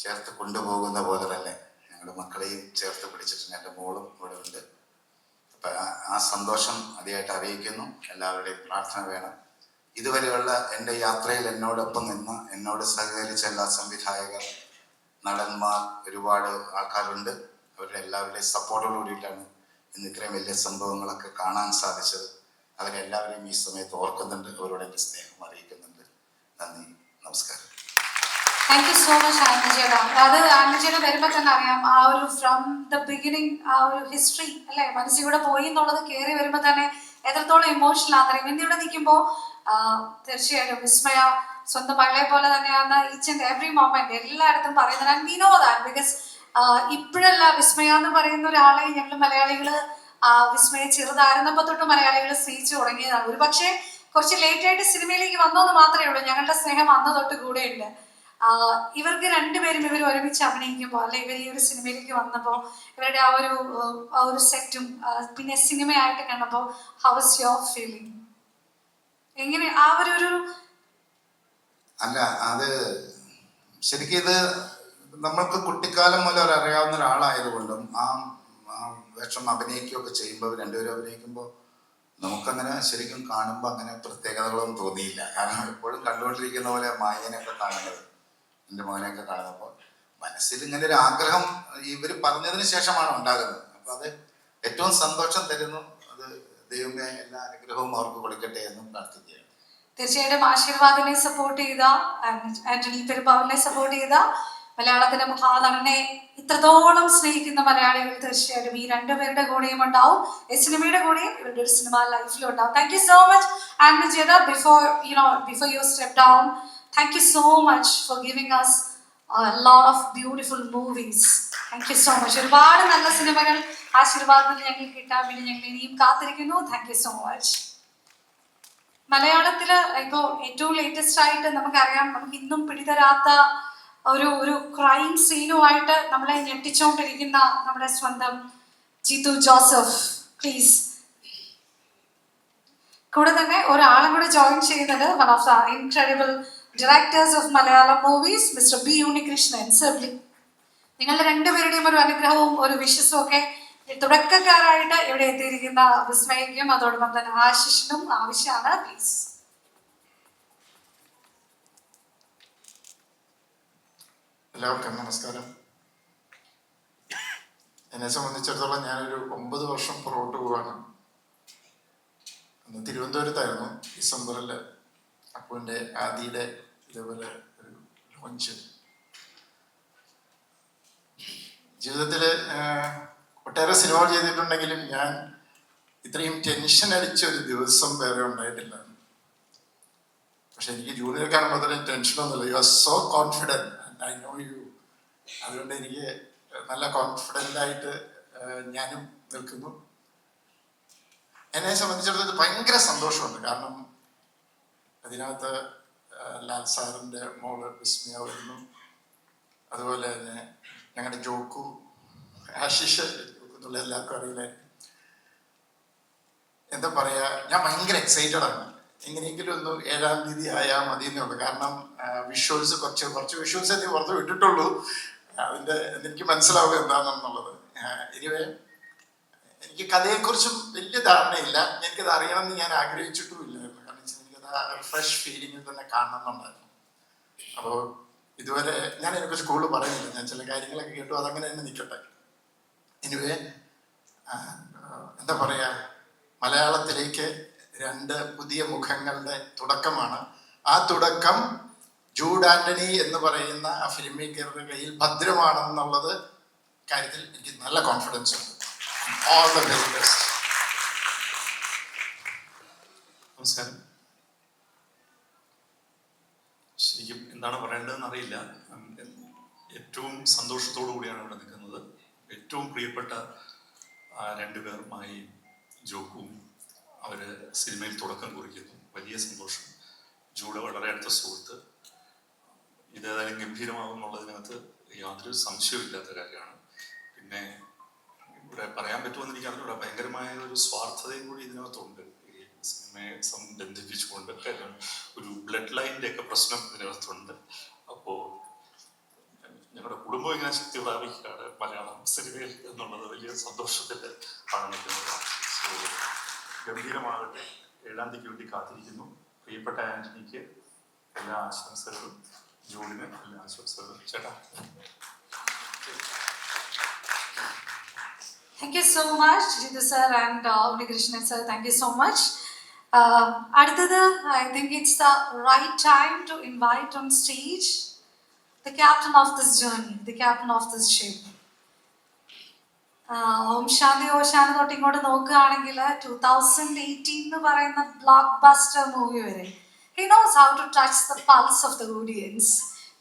ചേർത്ത് കൊണ്ടുപോകുന്ന പോലെ തന്നെ ഞങ്ങളുടെ മക്കളെയും ചേർത്ത് പിടിച്ചിട്ടുണ്ട്. എൻ്റെ മോളും ഇവിടെ ഉണ്ട്. അപ്പം ആ സന്തോഷം അതിയായിട്ട് അറിയിക്കുന്നു. എല്ലാവരുടെയും പ്രാർത്ഥന വേണം. ഇതുവരെയുള്ള എൻ്റെ യാത്രയിൽ എന്നോടൊപ്പം നിന്ന് എന്നോട് സഹകരിച്ച എല്ലാ സംവിധായകർ, നടന്മാർ, ഒരുപാട് ആൾക്കാരുണ്ട്. അവരുടെ എല്ലാവരുടെയും സപ്പോർട്ടോട് കൂടിയിട്ടാണ് ഇന്ന് ഇത്രയും വലിയ സംഭവങ്ങളൊക്കെ കാണാൻ സാധിച്ചത്. അവരെല്ലാവരെയും ഈ സമയത്ത് ഓർക്കുന്നുണ്ട്, അവരോട് എൻ്റെ സ്നേഹം അറിയിക്കുന്നുണ്ട്. നന്ദി, നമസ്കാരം. താങ്ക് യു സോ മച്ച് ആന്റിജേട. അത് ആന്റിജേട വരുമ്പോൾ തന്നെ അറിയാം ആ ഒരു ഫ്രം ദ ബിഗിനിങ് ആ ഒരു ഹിസ്റ്ററി അല്ലെ മനസ്സിൽ കൂടെ പോയി എന്നുള്ളത് കയറി വരുമ്പോൾ തന്നെ എത്രത്തോളം ഇമോഷണൽ ആണെന്നറിയാം. ഇന്നിവിടെ നിൽക്കുമ്പോൾ തീർച്ചയായിട്ടും വിസ്മയ സ്വന്തം മകളെ പോലെ തന്നെയാണ് ഈച്ച് ആൻഡ് എവറി മൊമെന്റ് എല്ലായിടത്തും പറയുന്നത്. And we know that because ഇപ്പോഴല്ല വിസ്മയ എന്ന് പറയുന്ന ഒരാളെ ഞങ്ങൾ മലയാളികള് വിസ്മയ ചെറുതായിരുന്നപ്പോൾ തൊട്ട് മലയാളികൾ സ്നേഹിച്ചു തുടങ്ങിയതാണ്. ഒരു പക്ഷേ കുറച്ച് ലേറ്റ് ആയിട്ട് സിനിമയിലേക്ക് വന്നോന്ന് മാത്രമേ ഉള്ളൂ. ഞങ്ങളുടെ സ്നേഹം അന്ന് തൊട്ട് കൂടെയുണ്ട്. ഇവർക്ക് രണ്ടുപേരും ഇവർ ഒരുമിച്ച് അഭിനയിക്കുമ്പോൾ അല്ലെ ഇവർ ഈ ഒരു സിനിമയിലേക്ക് വന്നപ്പോൾ ഇവരുടെ ആ ഒരു സെറ്റും പിന്നെ സിനിമയായിട്ട് കണ്ടപ്പോൾ ഹൗ വാസ് യുവർ ഫീലിംഗ്? എങ്ങനെ ആ ഒരു അല്ല, അത് ശരിക്കും ഇത് നമ്മൾക്ക് കുട്ടിക്കാലം മുതൽ അറിയാവുന്ന ഒരാളായതുകൊണ്ടും ആ വേഷം അഭിനയിക്കുകയൊക്കെ ചെയ്യുമ്പോൾ രണ്ടുപേരും അഭിനയിക്കുമ്പോൾ നമുക്കങ്ങനെ ശരിക്കും കാണുമ്പോൾ അങ്ങനെ പ്രത്യേകതകളൊന്നും തോന്നിയില്ല. കാരണം എപ്പോഴും കണ്ടുകൊണ്ടിരിക്കുന്ന പോലെ മായനെയൊക്കെ കാണുന്നത്, എൻ്റെ മകനെയൊക്കെ കാണുന്നപ്പോൾ മനസ്സിൽ ഇങ്ങനെ ഒരു ആഗ്രഹം ഇവർ പറഞ്ഞതിന് ശേഷമാണ് ഉണ്ടാകുന്നത്. അപ്പം അത് ഏറ്റവും സന്തോഷം തരുന്നു. അത് ദൈവമേ എല്ലാ അനുഗ്രഹവും അവർക്ക് കൊടുക്കട്ടെ എന്നും പ്രാർത്ഥിക്കുകയാണ്. തീർച്ചയായിട്ടും ആശീർവാദിനെ സപ്പോർട്ട് ചെയ്ത, ആന്റണി പെരുമ്പാവൂരിനെ സപ്പോർട്ട് ചെയ്ത, മലയാളത്തിന്റെ മഹാനടനെ ഇത്രത്തോളം സ്നേഹിക്കുന്ന മലയാളികൾ തീർച്ചയായിട്ടും ഈ രണ്ടുപേരുടെ കൂടെയും ഉണ്ടാവും. ഈ സിനിമയുടെ കൂടെയും ഇവരുടെ ഒരു സിനിമ ലൈഫിലും ഉണ്ടാവും. താങ്ക് യു സോ മച്ച് ആൻഡ് ജേത. Before you step down, thank you so much for giving us lot of beautiful movies. Thank you so much. ഒരുപാട് നല്ല സിനിമകൾ ആശീർവാദത്തിൽ ഞങ്ങൾക്ക് കിട്ടാൻ വേണ്ടി ഞങ്ങൾ ഇനിയും കാത്തിരിക്കുന്നു. Thank you so much. മലയാളത്തില് ഇപ്പോൾ ഏറ്റവും ലേറ്റസ്റ്റ് ആയിട്ട് നമുക്കറിയാം, നമുക്ക് ഇന്നും പിടിതരാത്ത ഒരു ക്രൈം സീനുമായിട്ട് നമ്മളെ ഞെട്ടിച്ചുകൊണ്ടിരിക്കുന്ന നമ്മുടെ സ്വന്തം ജിത്തു ജോസഫ്. പ്ലീസ്. കൂടെ തന്നെ ഒരാളും കൂടെ ജോയിൻ ചെയ്യുന്നത് one of the incredible directors of Malayalam movies, mister B Unnikrishnan sir. നിങ്ങളുടെ രണ്ടുപേരുടെയും ഒരു അനുഗ്രഹവും ഒരു വിശ്വസും ഒക്കെ തുടക്കക്കാരായിട്ട് ഇവിടെ എത്തിയിരിക്കുന്ന വിസ്മയിക്കും അതോടൊപ്പം തന്നെ ആശിഷിനും ആവശ്യമാണ്. പ്ലീസ്. എല്ലാവർക്കും നമസ്കാരം. എന്നെ സംബന്ധിച്ചിടത്തോളം ഞാനൊരു 9 വർഷം പുറകോട്ട് പോവാണ്. അന്ന് തിരുവനന്തപുരത്തായിരുന്നു. ഡിസംബറിൽ അപ്പുവിൻ്റെ ആദിയുടെ ഇതേപോലെ ഒരു ലോഞ്ച്. ജീവിതത്തിൽ ഒട്ടേറെ സിനിമകൾ ചെയ്തിട്ടുണ്ടെങ്കിലും ഞാൻ ഇത്രയും ടെൻഷൻ അടിച്ച ഒരു ദിവസം വേറെ ഉണ്ടായിട്ടില്ല. പക്ഷെ എനിക്ക് ജൂനിയർ കാണുമ്പോൾ അത്രയും ടെൻഷനൊന്നുമില്ല. You are so confident and I know you. അതുകൊണ്ട് എനിക്ക് നല്ല കോൺഫിഡൻ്റ് ആയിട്ട് ഞാനും നിൽക്കുന്നു. എന്നെ സംബന്ധിച്ചിടത്തോളം ഭയങ്കര സന്തോഷമുണ്ട്. കാരണം അതിനകത്ത് ലാൽ സാറിൻ്റെ മോള് വിസ്മയ വരുന്നു. അതുപോലെ തന്നെ ഞങ്ങളുടെ ജോക്കു, ആശിഷ് എന്നുള്ള എല്ലാവർക്കും അറിയില്ല. എന്താ പറയുക, ഞാൻ ഭയങ്കര എക്സൈറ്റഡ് ആണ്. എങ്ങനെയെങ്കിലും ഒന്ന് 7-ാം തീയതി ആയാൽ മതി എന്നുള്ളൂ. കാരണം വിഷ്വൽസ് കുറച്ച് വിഷ്വൽസ് എനിക്ക് പുറത്ത് വിട്ടിട്ടുള്ളൂ. അതിൻ്റെ എനിക്ക് മനസ്സിലാവുക എന്താണെന്നുള്ളത്. എനിവേ, എനിക്ക് കഥയെക്കുറിച്ചും വലിയ ധാരണയില്ല. എനിക്കത് അറിയണമെന്ന് ഞാൻ ആഗ്രഹിച്ചിട്ടുമില്ലായിരുന്നു. കാരണം എനിക്കത് ഫ്രഷ് ഫീലിങ്ങിൽ തന്നെ കാണണമെന്നുണ്ടായിരുന്നു. അപ്പോൾ ഇതുവരെ ഞാൻ അതിനെക്കുറിച്ച് കൂടുതൽ പറയുന്നില്ല. ഞാൻ ചില കാര്യങ്ങളൊക്കെ കേട്ടു, അതങ്ങനെ തന്നെ നിൽക്കട്ടെ. എനിവേ, എന്താ പറയുക, മലയാളത്തിലേക്ക് 2 പുതിയ മുഖങ്ങളുടെ തുടക്കമാണ്. ആ തുടക്കം ജൂഡ് ആന്റണി എന്ന് പറയുന്ന ആ ഫിലിം മേക്കറുടെ കയ്യിൽ ഭദ്രമാണെന്നുള്ളത് കാര്യത്തിൽ എനിക്ക് നല്ല കോൺഫിഡൻസ് ഉണ്ട്. All the very best. നമസ്കാരം. ശരിക്കും എന്താണ് പറയേണ്ടതെന്ന് അറിയില്ല. ഏറ്റവും സന്തോഷത്തോടു കൂടിയാണ് ഇവിടെ നിൽക്കുന്നത്. ഏറ്റവും പ്രിയപ്പെട്ട 2 പേർ മായയും ജോക്കും അവർ സിനിമയിൽ തുടക്കം കുറിക്കുന്നു. വലിയ സന്തോഷം. ജൂഡ് വളരെ അടുത്ത സുഹൃത്ത്. ഇതേതായാലും ഗംഭീരമാകും എന്നുള്ളതിനകത്ത് യാതൊരു സംശയമില്ലാത്ത കാര്യമാണ്. പിന്നെ ഇവിടെ പറയാൻ പറ്റുമെന്ന് എനിക്ക് അറിഞ്ഞൂടാ, ഭയങ്കരമായ ഒരു സ്വാർത്ഥതയും കൂടി ഇതിനകത്തുണ്ട്. ഈ സിനിമയെ ബന്ധിപ്പിച്ചുകൊണ്ട് ഒരു ബ്ലഡ് ലൈനിൻ്റെ ഒക്കെ പ്രശ്നം ഇതിനകത്തുണ്ട്. അപ്പോൾ ഞങ്ങളുടെ കുടുംബം ഇങ്ങനെ ശക്തി പ്രാപിക്കുകയാണ് മലയാളം സിനിമയിൽ എന്നുള്ളത് വലിയ സന്തോഷത്തിൽ ആണ് നിൽക്കുന്നത്. സോ ഗംഭീരമാകട്ടെ. 7-ാം തീയതിക്ക് വേണ്ടി കാത്തിരിക്കുന്നു. പ്രിയപ്പെട്ട ആന്റണിക്ക് എല്ലാ ആശംസകളും, ജൂഡിന് എല്ലാ ആശംസകളും. ചേട്ടാ. Thank you so much, Jithu sir and Unikrishnan sir. Thank you so much. അടുത്തത്, I think it's the right time to invite on stage the captain of this journey, the captain of this ship. Om Shanti ഓശാന തൊട്ട് ഇങ്ങോട്ട് നോക്കുകയാണെങ്കിൽ 2018 എന്ന് പറയുന്ന ബ്ലോക്ക് ബസ്റ്റർ മൂവി വരെ he knows how to touch the pulse of the audience.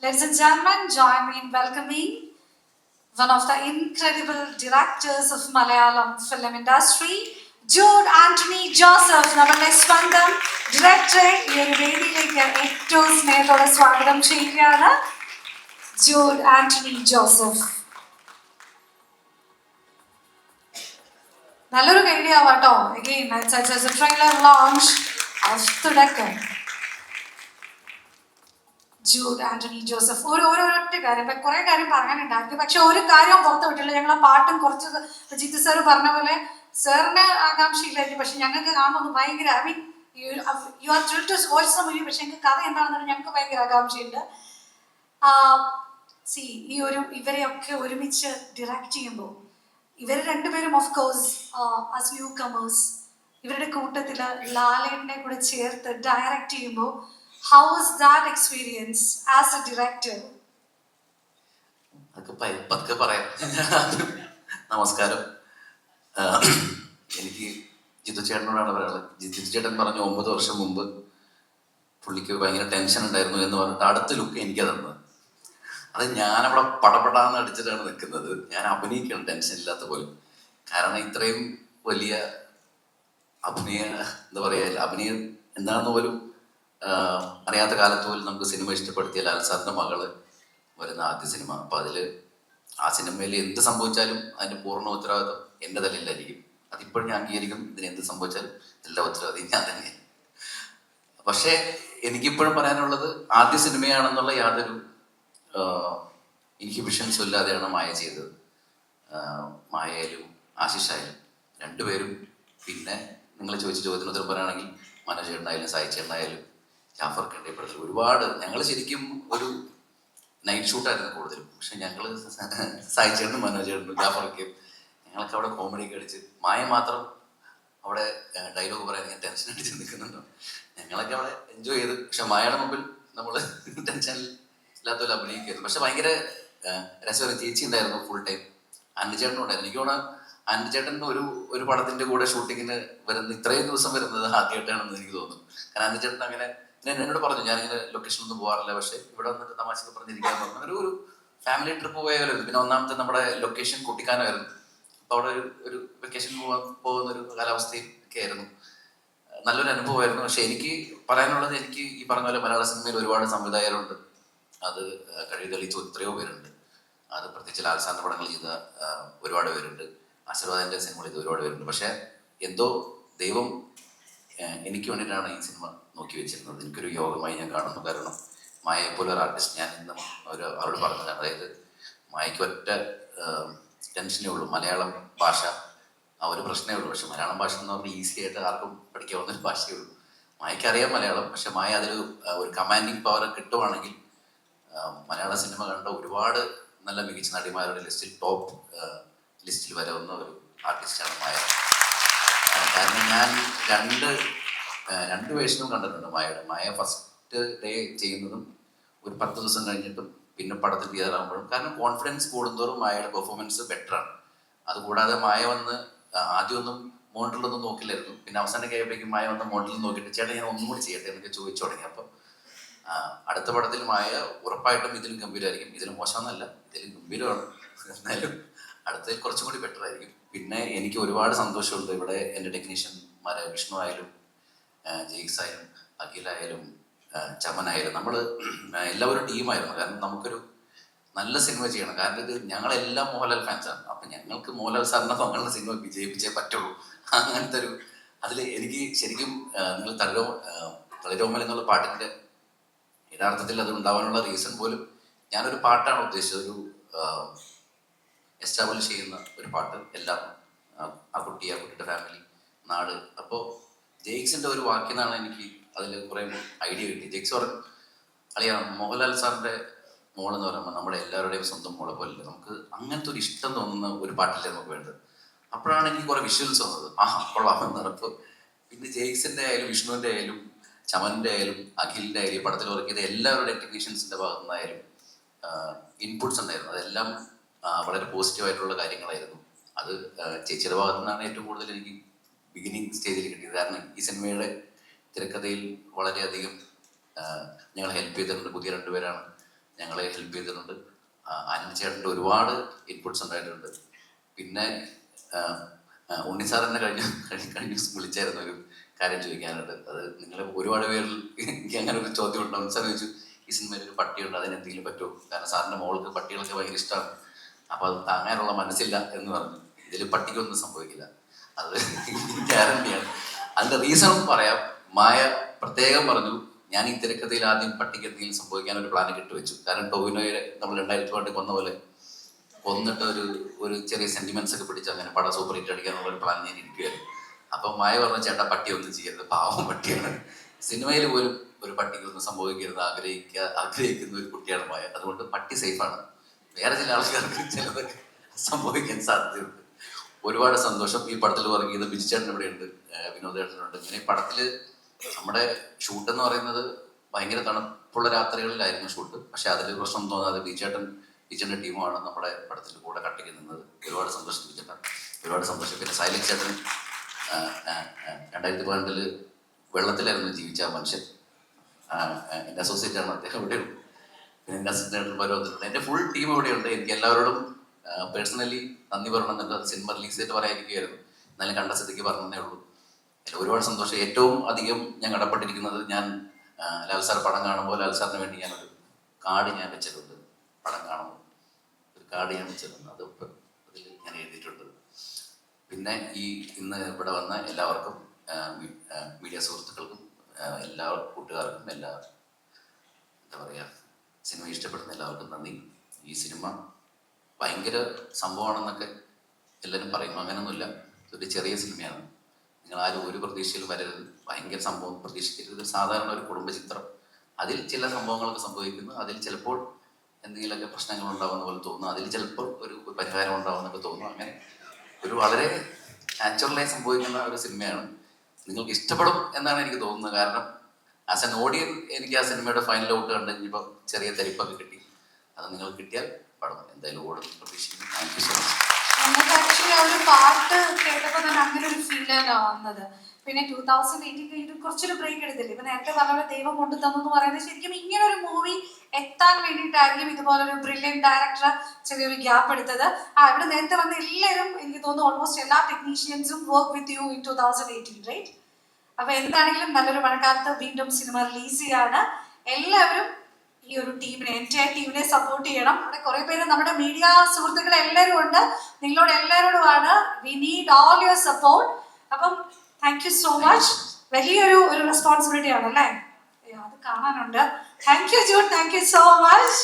Ladies and gentlemen, join me in welcoming one of the incredible directors of Malayalam film industry, Jude Anthony Joseph. നമ്മുടെ സ്വന്തം ഡയറക്ടറെ ഈ ഒരു വേദിയിലേക്ക് ഏറ്റവും സ്നേഹത്തോടെ സ്വാഗതം ചെയ്യുകയാണ്. Jude Anthony Joseph. നല്ലൊരു കൈഡിയാവാട്ടോ. Again, it's a trailer launch of തുടക്കം. Jude Antony Joseph. ഒരൊറ്റ കാര്യം, കുറെ കാര്യം പറയാനുണ്ടായിരുന്നു, പക്ഷെ ഒരു കാര്യം പുറത്ത് വിട്ടില്ല. ഞങ്ങൾ ആ പാട്ടും കുറച്ച് ജിത്തു സാർ പറഞ്ഞ പോലെ സാറിന് ആകാംക്ഷയില്ലായിരുന്നു, പക്ഷെ ഞങ്ങൾക്ക് കാണുന്നത് ഭയങ്കര, I mean you are thrilled to watch the movie, പക്ഷെ ഞങ്ങൾക്ക് കഥ എന്താണെന്ന് ഞങ്ങൾക്ക് ഭയങ്കര ആകാംക്ഷയുണ്ട്. ഇവരെയൊക്കെ ഒരുമിച്ച് ഡയറക്റ്റ് ചെയ്യുമ്പോൾ ഇവർ രണ്ടുപേരും of course as new comers, ഇവരുടെ കൂട്ടത്തിൽ ലാലേട്ടനെ കൂടെ ചേർത്ത് ഡയറക്റ്റ് ചെയ്യുമ്പോൾ how was that experience as a director? പതുക്കെ പറയാം. നമസ്കാരം. എനിക്ക് ജിത്തു ചേട്ടനോടാണ് പറയാനുള്ളത്. ജിത്തു ചേട്ടൻ പറഞ്ഞു 9 വർഷം മുമ്പ് പുള്ളിക്ക് ഭയങ്കര ടെൻഷൻ ഉണ്ടായിരുന്നു എന്ന് പറഞ്ഞിട്ട് അടുത്ത ലുക്ക് എനിക്ക് തന്നത്. അത് ഞാനവിടെ പടപടാന്ന് അടിച്ചിട്ടാണ് നിൽക്കുന്നത്. ഞാൻ അഭിനയിക്കണം ടെൻഷൻ ഇല്ലാത്ത പോലെ. കാരണം ഇത്രയും വലിയ എന്താ പറയുക, അഭിനയം എന്താണെന്ന് പോലും അറിയാത്ത കാലത്ത് പോലും നമുക്ക് സിനിമ ഇഷ്ടപ്പെടുത്തിയ ലാൽ സാറിൻ്റെ മകള് വരുന്ന ആദ്യ സിനിമ. അപ്പം ആ സിനിമയിൽ എന്ത് സംഭവിച്ചാലും അതിൻ്റെ പൂർണ്ണ ഉത്തരവാദിത്വം എൻ്റെ തലയിലായിരിക്കും. അതിപ്പോഴും ഞാൻ അംഗീകരിക്കും. ഇതിന് എന്ത് സംഭവിച്ചാലും എല്ലാ ഉത്തരവാദിത്വം ഞാൻ തന്നെ. പക്ഷേ എനിക്കിപ്പോഴും പറയാനുള്ളത്, ആദ്യ സിനിമയാണെന്നുള്ള യാതൊരു ഇൻഹിബിഷൻസും ഇല്ലാതെയാണ് മായ ചെയ്തത്. മായയിലും ആശിഷായാലും രണ്ടുപേരും, പിന്നെ നിങ്ങൾ ചോദിച്ച ചോദ്യത്തിന് ഉത്തരം പറയുകയാണെങ്കിൽ മനോജ് ചേട്ടനായാലും സായി ചേട്ടനായാലും ജാഫർ കണ്ടേ പടത്തിൽ ഒരുപാട്, ഞങ്ങൾ ശരിക്കും ഒരു നൈറ്റ് ഷൂട്ടായിരുന്നു കൂടുതലും. പക്ഷെ ഞങ്ങൾ സായി ചേട്ടനും മനോജ് ചേട്ടനും ജാഫർക്കും ഞങ്ങളൊക്കെ അവിടെ കോമഡിയൊക്കെ അടിച്ച്, മായ മാത്രം അവിടെ ഡയലോഗ് പറയാൻ ഞാൻ ടെൻഷൻ അടിച്ച് നിൽക്കുന്നുണ്ടോ. ഞങ്ങളൊക്കെ അവിടെ എൻജോയ് ചെയ്ത്. പക്ഷെ മായയുടെ മുമ്പിൽ നമ്മൾ ടെൻഷനിൽ ഇല്ലാത്ത പോലെ അഭിനയിക്കായിരുന്നു. പക്ഷെ ഭയങ്കര രസകരം. ചേച്ചി ഉണ്ടായിരുന്നു ഫുൾ ടൈം. ആൻറ്റിച്ചേട്ടനും ഉണ്ടായിരുന്നു. എനിക്ക് തോന്നുന്നു ആൻറ്റിച്ചേട്ടൻ ഒരു പടത്തിന്റെ കൂടെ ഷൂട്ടിങ്ങിന് ഇത്രയും ദിവസം വരുന്നത് ആദ്യമായിട്ടാണെന്ന് എനിക്ക് തോന്നുന്നു. കാരണം ആൻറ്റിച്ചേട്ടൻ അങ്ങനെ എന്നോട് പറഞ്ഞു, ഞാനിങ്ങനെ ലൊക്കേഷനൊന്നും പോകാറില്ല, പക്ഷെ ഇവിടെ വന്നിട്ട് തമാശക്ക് പറഞ്ഞിരിക്കാന്ന് പറഞ്ഞു. ഒരു ഫാമിലി ട്രിപ്പ് പോയാലും. പിന്നെ ഒന്നാമത്തെ നമ്മുടെ ലൊക്കേഷൻ കുട്ടിക്കാനമായിരുന്നു. അപ്പൊ അവിടെ ഒരു വെക്കേഷൻ പോകുന്ന ഒരു കാലാവസ്ഥയും ഒക്കെ ആയിരുന്നു. നല്ലൊരു അനുഭവമായിരുന്നു. പക്ഷെ എനിക്ക് പറയാനുള്ളത്, എനിക്ക് ഈ പറഞ്ഞ പോലെ മലയാള സിനിമയിൽ ഒരുപാട് സംവിധായകരുണ്ട്. അത് കഴിവ് തെളിയിച്ച എത്രയോ പേരുണ്ട്. അത് പ്രത്യേകിച്ച് ലാൽ സാറിന്റെ പടങ്ങൾ ചെയ്ത ഒരുപാട് പേരുണ്ട്. ആശീർവാദിന്റെ സിനിമകൾ ചെയ്ത ഒരുപാട് പേരുണ്ട്. പക്ഷെ എന്തോ ദൈവം എനിക്ക് വേണ്ടിയിട്ടാണ് ഈ സിനിമ നോക്കി വെച്ചിരുന്നത്. എനിക്കൊരു യോഗമായി ഞാൻ കാണുന്നു. കാരണം മായയെ പോലെ ഒരു ആർട്ടിസ്റ്റ്, ഞാൻ ഇന്നും അവരോട് പറഞ്ഞതാണ്, അതായത് മായയ്ക്ക് ഒറ്റ ടെൻഷനേ ഉള്ളൂ, മലയാളം ഭാഷ. ആ ഒരു പ്രശ്നമേ ഉള്ളൂ. പക്ഷെ മലയാളം ഭാഷ എന്ന് പറഞ്ഞാൽ ഈസി ആയിട്ട് ആർക്കും പഠിക്കാവുന്നൊരു ഭാഷയേ ഉള്ളൂ. മായയ്ക്ക് അറിയാം മലയാളം. പക്ഷെ മായ ഒരു കമാൻഡിങ് പവർ കിട്ടുവാണെങ്കിൽ മലയാള സിനിമ കണ്ട ഒരുപാട് നല്ല മികച്ച നടിമാരുടെ ലിസ്റ്റിൽ ടോപ്പ് ലിസ്റ്റിൽ വരാവുന്ന ഒരു ആർട്ടിസ്റ്റാണ് മായ. കാരണം ഞാൻ രണ്ട് വേഷനും കണ്ടിട്ടുണ്ട് മായയുടെ. മായ ഫസ്റ്റ് ഡേ ചെയ്യുന്നതും ഒരു 10 ദിവസം കഴിഞ്ഞിട്ടും പിന്നെ പടത്തിൽ ക്ലിയറാകുമ്പോഴും. കാരണം കോൺഫിഡൻസ് കൂടുന്തോറും മായയുടെ പെർഫോമൻസ് ബെറ്ററാണ്. അതുകൂടാതെ മായ വന്ന് ആദ്യമൊന്നും മോണിറ്ററിലൊന്നും നോക്കില്ലായിരുന്നു. പിന്നെ അവസാനം കഴിയുമ്പോഴേക്കും മായ വന്ന് മോണിറ്ററിൽ നോക്കിയിട്ട് ചേട്ടാ ഞാൻ ഒന്നും കൂടി ചെയ്യട്ടെ എന്നൊക്കെ ചോദിച്ചു തുടങ്ങി. അപ്പം അടുത്ത പടത്തിൽ മായ ഉറപ്പായിട്ടും ഇതിലും ഗംഭീരമായിരിക്കും. ഇതിലും മോശമെന്നല്ല, ഇതിലും ഗംഭീരമാണ്. എന്നാലും അടുത്തതിൽ കുറച്ചും കൂടി ബെറ്റർ ആയിരിക്കും. പിന്നെ എനിക്ക് ഒരുപാട് സന്തോഷമുണ്ട് ഇവിടെ എൻ്റെ ടെക്നീഷ്യന്മാരെ, വിഷ്ണു ആയാലും ജെയ്ക്സ് ആയാലും അഖിലായാലും ചമനായാലും, നമ്മൾ എല്ലാവരും ടീമായിരുന്നു. കാരണം നമുക്കൊരു നല്ല സിനിമ ചെയ്യണം. കാരണം ഇത് ഞങ്ങളെല്ലാം മോഹൻലാൽ ഫാൻസാണ്. അപ്പം ഞങ്ങൾക്ക് മോഹൻലാൽ സാറിനെ തങ്ങളുടെ സിനിമ വിജയിപ്പിച്ചേ പറ്റുള്ളൂ. അങ്ങനത്തെ ഒരു അതിൽ എനിക്ക് ശരിക്കും നിങ്ങൾ തളിരോമൽ എന്നുള്ള പാട്ടിൻ്റെ യഥാർത്ഥത്തിൽ അത് ഉണ്ടാവാനുള്ള റീസൺ പോലും ഞാനൊരു പാട്ടാണ് ഉദ്ദേശിച്ചത്. ഒരു എസ്റ്റാബ്ലിഷ് ചെയ്യുന്ന ഒരു പാട്ട്. എല്ലാം ആ കുട്ടിയുടെ ഫാമിലി, നാട്. അപ്പോൾ ജെയ്ക്സിൻ്റെ ഒരു വാക്കിൽ നിന്നാണ് എനിക്ക് അതിൽ കുറേ ഐഡിയ കിട്ടി. ജെയ്ക്സ് പറഞ്ഞു, അറിയാം മോഹൻലാൽ സാറിൻ്റെ മോളെന്ന് പറയുമ്പോൾ നമ്മുടെ എല്ലാവരുടെയും സ്വന്തം മോളെ പോലെ നമുക്ക് അങ്ങനത്തെ ഒരു ഇഷ്ടം തോന്നുന്ന ഒരു പാട്ടില്ലേ നമുക്ക് വേണ്ടത്. അപ്പോഴാണ് എനിക്ക് കുറേ വിഷ്വൽസ് വന്നത്. കൊള്ളാമെന്ന് പറഞ്ഞപ്പോൾ പിന്നെ ജെയ്ക്സിൻ്റെ ആയാലും വിഷ്ണുവിൻ്റെ ആയാലും ചമൻ്റെ ആയാലും അഖിലിൻ്റെ ആയാലും പടത്തിൽ വർക്ക് ചെയ്ത എല്ലാവരുടെയും ടെക്നീഷ്യൻസിൻ്റെ ഭാഗത്തു നിന്നായാലും ഇൻപുട്സ് ഉണ്ടായിരുന്നു. അതെല്ലാം വളരെ പോസിറ്റീവായിട്ടുള്ള കാര്യങ്ങളായിരുന്നു. അത് ചേച്ചിയുടെ ഭാഗത്തു നിന്നാണ് ഏറ്റവും കൂടുതൽ എനിക്ക് ബിഗിനിങ് സ്റ്റേജിൽ കിട്ടിയത്. കാരണം ഈ സിനിമയുടെ തിരക്കഥയിൽ വളരെയധികം ഞങ്ങളെ ഹെൽപ്പ് ചെയ്തിട്ടുണ്ട്. പുതിയ 2 പേരാണ് ഞങ്ങളെ ഹെൽപ്പ് ചെയ്തിട്ടുണ്ട്. അനിച്ചേട്ടൻ്റെ ഒരുപാട് ഇൻപുട്സ് ഉണ്ടായിട്ടുണ്ട്. പിന്നെ ഉണ്ണിസാറിനെ കഴിഞ്ഞ വിളിച്ചായിരുന്നു ഒരു കാര്യം ചോദിക്കാനായിട്ട്. അത് നിങ്ങൾ ഒരുപാട് പേരിൽ എനിക്ക് അങ്ങനെ ഒരു ചോദ്യം ഉണ്ടാവും. സാർ ചോദിച്ചു, ഈ സിനിമയിൽ ഒരു പട്ടിയുണ്ട്, അതിന് എന്തെങ്കിലും പറ്റുമോ, കാരണം സാറിൻ്റെ മോൾക്ക് പട്ടികളൊക്കെ ഭയങ്കര ഇഷ്ടമാണ്, അപ്പോൾ അത് താങ്ങാനുള്ള മനസ്സില്ല എന്ന് പറഞ്ഞു. ഇതിൽ പട്ടിക്കൊന്നും സംഭവിക്കില്ല, അത് ഗ്യാരണ്ടിയാണ്. അതിൻ്റെ റീസൺ പറയാം. മായ പ്രത്യേകം പറഞ്ഞു, ഞാൻ ഈ തിരക്കഥയിൽ ആദ്യം പട്ടിക്ക് എന്തെങ്കിലും സംഭവിക്കാൻ ഒരു പ്ലാൻ കെട്ടുവെച്ചു. കാരണം ടോവിനോയെ നമ്മൾ 2000 കൊന്ന പോലെ കൊന്നിട്ട് ഒരു ചെറിയ സെന്റിമെന്റ്സ് ഒക്കെ പിടിച്ച് അങ്ങനെ പടം സൂപ്പർ ഹിറ്റ് അടിക്കാനുള്ള ഒരു പ്ലാൻ ഞാൻ ഇരിക്കുകയായിരുന്നു. അപ്പം മായ പറഞ്ഞ ചേട്ടാ പട്ടി ഒന്നും ചെയ്യരുത്, പാവം പട്ടിയാണ്, സിനിമയിൽ പോലും ഒരു പട്ടിക്കൊന്നും സംഭവിക്കരുത് ആഗ്രഹിക്കുന്ന ഒരു കുട്ടിയാണ് മായ, അതുകൊണ്ട് പട്ടി സേഫാണ്. വേറെ ചില ആൾക്കാർക്ക് ചിലതൊക്കെ സംഭവിക്കാൻ സാധ്യതയുണ്ട്. ഒരുപാട് സന്തോഷം. ഈ പടത്തിൽ വർക്ക് ചെയ്ത് ബിജുചേട്ടൻ ഇവിടെയുണ്ട്, വിനോദേട്ടനുണ്ട്. ഇങ്ങനെ പടത്തിൽ നമ്മുടെ ഷൂട്ട് എന്ന് പറയുന്നത് ഭയങ്കര തണുപ്പുള്ള രാത്രികളിലായിരുന്നു ഷൂട്ട്. പക്ഷെ അതിൽ പ്രശ്നം തോന്നാതെ ബിജുചേട്ടൻ്റെ ടീമുമാണ് നമ്മുടെ പടത്തിൽ കൂടെ കട്ടയ്ക്ക് നിന്നത്. ഒരുപാട് സന്തോഷം ബിജുചേട്ടൻ, ഒരുപാട് സന്തോഷം. പിന്നെ സൈലന്റ് ചേട്ടൻ 2012 വെള്ളത്തിലായിരുന്നു ജീവിച്ച ആ മനുഷ്യൻ, എൻ്റെ അസോസിയേറ്റ് ആണ് അദ്ദേഹം, ഇവിടെയുണ്ട്. പിന്നെ എൻ്റെ അസിസ്റ്റൻ്റ് വന്നിട്ടുണ്ട്. എൻ്റെ ഫുൾ ടീം ഇവിടെയുണ്ട്. എനിക്ക് എല്ലാവരോടും പേഴ്സണലി നന്ദി പറയണമെന്നുണ്ട്. അത് സിനിമ റിലീസ് ചെയ്തിട്ട് പറയാതിരിക്കുകയായിരുന്നു, എന്നാലും കണ്ട സ്ഥിതിക്ക് പറഞ്ഞതേ ഉള്ളൂ. ഒരുപാട് സന്തോഷം. ഏറ്റവും അധികം ഞാൻ കടപ്പെട്ടിരിക്കുന്നത്, ഞാൻ ലാൽ സാർ പടം കാണുമ്പോൾ ലാൽ സാറിന് വേണ്ടി ഞാനൊരു കാർഡ് ഞാൻ വെച്ചിട്ടുണ്ട്. പടം കാണുമ്പോൾ ഒരു കാർഡ് ഞാൻ വെച്ചിട്ടുണ്ട്, അത് അതിൽ ഞാൻ എഴുതിയിട്ടുണ്ട്. പിന്നെ ഇന്ന് ഇവിടെ വന്ന എല്ലാവർക്കും, മീഡിയ സുഹൃത്തുക്കൾക്കും, എല്ലാ കൂട്ടുകാർക്കും, എല്ലാ എന്താ പറയുക, സിനിമ ഇഷ്ടപ്പെടുന്ന എല്ലാവർക്കും നന്ദി. ഈ സിനിമ ഭയങ്കര സംഭവമാണെന്നൊക്കെ എല്ലാവരും പറയും, അങ്ങനെയൊന്നുമില്ല. ഇതൊരു ചെറിയ സിനിമയാണ്. നിങ്ങളാരും ഒരു പ്രതീക്ഷയിൽ വരരുത്, ഭയങ്കര സംഭവം പ്രതീക്ഷിക്കരുത്. സാധാരണ ഒരു കുടുംബചിത്രം, അതിൽ ചില സംഭവങ്ങളൊക്കെ സംഭവിക്കുന്നു, അതിൽ ചിലപ്പോൾ എന്തെങ്കിലുമൊക്കെ പ്രശ്നങ്ങൾ ഉണ്ടാകുന്ന പോലെ തോന്നുന്നു, അതിൽ ചിലപ്പോൾ ഒരു പരിഹാരം ഉണ്ടാകുന്നൊക്കെ തോന്നുന്നു. അങ്ങനെ ഒരു വളരെ നാച്ചുറലായി സംഭവിക്കുന്ന ഒരു സിനിമയാണ്. നിങ്ങൾക്ക് ഇഷ്ടപ്പെടും എന്നാണ് എനിക്ക് തോന്നുന്നത്. കാരണം ആസ് എൻ ഓഡിയൻ എനിക്ക് ആ സിനിമയുടെ ഫൈനൽ ഔട്ട് കണ്ട് കഴിഞ്ഞപ്പോൾ ചെറിയ തരിപ്പൊക്കെ കിട്ടി. അത് നിങ്ങൾ കിട്ടിയാൽ പടം എന്തായാലും ഓടും പ്രതീക്ഷിക്കുന്നു. Thank you so much. നമുക്ക് ആക്ച്വലി ആ ഒരു പാട്ട് കേട്ടപ്പോൾ തന്നെ അങ്ങനെ ഒരു ഫീലാണ് വന്നത്. പിന്നെ 2018 കുറച്ചൊരു ബ്രേക്ക് എടുത്തില്ലേ, ഇപ്പൊ നേരത്തെ പറഞ്ഞ ദൈവം കൊണ്ടു തന്നു എന്ന് പറയുന്നത് ശരിക്കും ഇങ്ങനെ ഒരു മൂവി എത്താൻ വേണ്ടിയിട്ടായിരിക്കും ഇതുപോലൊരു ബ്രില്യൻറ്റ് ഡയറക്ടർ ചെറിയൊരു ഗ്യാപ്പ് എടുത്തത്. ഇവിടെ നേരത്തെ വന്ന എല്ലാവരും എനിക്ക് തോന്നുന്നു ഓൾമോസ്റ്റ് എല്ലാ ടെക്നീഷ്യൻസും work with you in 2018, right? അപ്പൊ എന്താണെങ്കിലും നല്ലൊരു മഴക്കാലത്ത് വീണ്ടും സിനിമ റിലീസ് ചെയ്യാണ്. എല്ലാവരും ഈ ഒരു ടീമിനെ, എൻ്റെ ടീമിനെ സപ്പോർട്ട് ചെയ്യണം. അവിടെ കുറെ പേര് നമ്മുടെ മീഡിയ സുഹൃത്തുക്കൾ എല്ലാവരും ഉണ്ട്. നിങ്ങളോട് എല്ലാവരോടുമാണ്, we need all your support. അപ്പം താങ്ക് യു സോ മച്ച്. വലിയൊരു റെസ്പോൺസിബിലിറ്റി ആണല്ലേ, അത് കാണാനുണ്ട്. Thank you Jude, thank you so much.